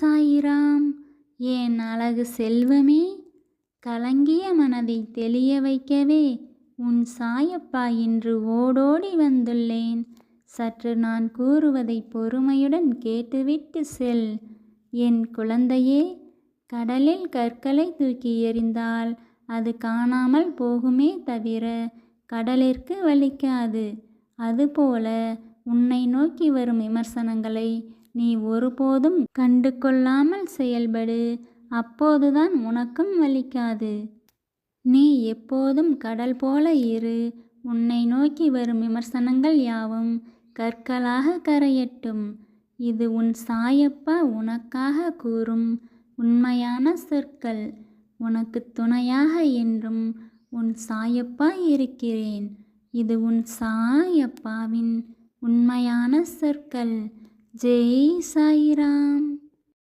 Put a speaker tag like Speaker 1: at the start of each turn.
Speaker 1: சாயிராம். என் அழகு செல்வமே, கலங்கிய மனதை தெளிய வைக்கவே உன் சாயப்பா இன்று ஓடோடி வந்துள்ளேன். சற்று நான் கூறுவதை பொறுமையுடன் கேட்டுவிட்டு செல். என் குழந்தையே, கடலில் கற்களை தூக்கி எறிந்தால் அது காணாமல் போகுமே தவிர கடலிற்கு வலிக்காது. அதுபோல உன்னை நோக்கி வரும் விமர்சனங்களை நீ ஒருபோதும் கண்டு கொள்ளாமல் செயல்படு. அப்போதுதான் உனக்கும் வலிக்காது. நீ எப்போதும் கடல் போல இரு. உன்னை நோக்கி வரும் விமர்சனங்கள் யாவும் கற்களாக கரையட்டும். இது உன் சாயப்பா உனக்காக கூறும் உண்மையான சொற்கள். உனக்கு துணையாக என்றும் உன் சாயப்பா இருக்கிறேன். இது உன் சாயப்பாவின் உண்மையான சொற்கள். ஜெய் சாயிராம்.